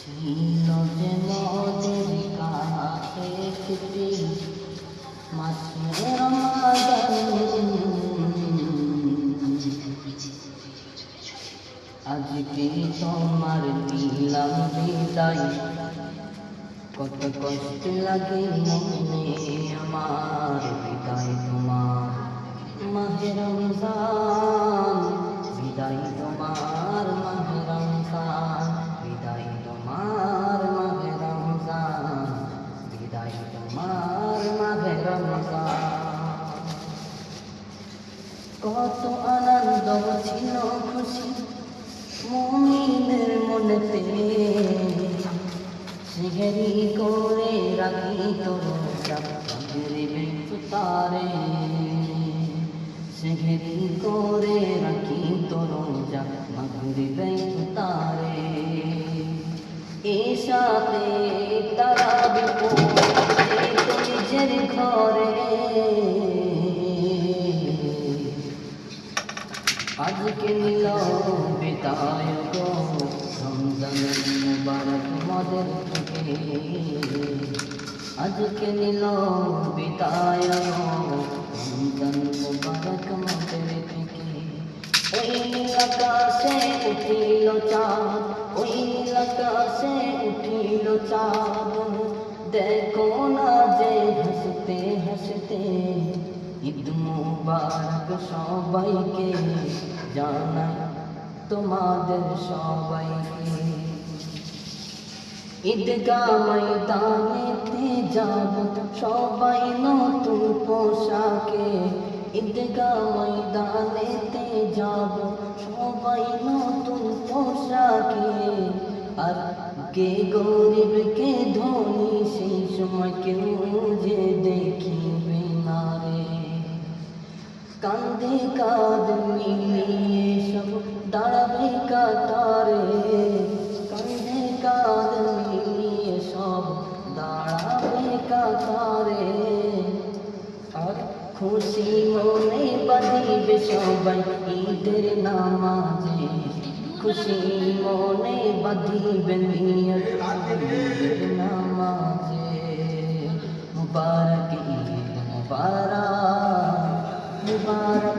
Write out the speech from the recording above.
ছিল যে মোদের কাছে একটি মাসে রমাদান, আজকে তোমার দিলাম বিদায়, কত কষ্ট লাগে মনে আমার। বিদায় তোমার মাহে রমজান, বিদায় তোমার মাহে রমজান, বিদায় তোমার মাহে রমজান, বিদায় তোমার মাহে রমজান। কত আনন্দ ছিল খুশি মুমিনের মনেতে, সেহরি করে রাখি তোর মাগরিবে ইফতারে, সেহরি করে রাখি তোর মাগরিবে ইফতারে। এশাতে তারাবি পড়তে তো নিজের ঘরে, আজকে নিল বিদায় গো রমজান মুবারক মোদের থেকে, আজকে নিল বিদায় গো রমজান মুবারক মোদের থেকে। ওই নীল আকাশে উঠিল চাঁদ, ওই নীল আকাশে উঠিল চাঁদ, দেখো না যে হাসতে হাসতে। ঈদ মুবারক সবাইকে জানাই তোমাদের সবাইকে। ঈদগাহ ময়দানেতে যাব সবাই নতুন পোশাকে, ঈদগাহ ময়দানেতে যাব সবাই নতুন পোশাকে। আর কে গরিব কে ধনী সেই সময় কেউ যে দেখিবে না রে। কাঁধে কাঁধ মিলিয়ে সব দাঁড়াবে কাতারে, কাঁধে কাঁধ মিলিয়ে সব দাঁড়াবে কাতারে। আর খুশি মনে বাঁধিবে সবাই ঈদের নামাজে, খুশি মনে বাঁধিবে নিয়ত ঈদের নামাজে। মুবারক ঈদ মুবারক, মুবারক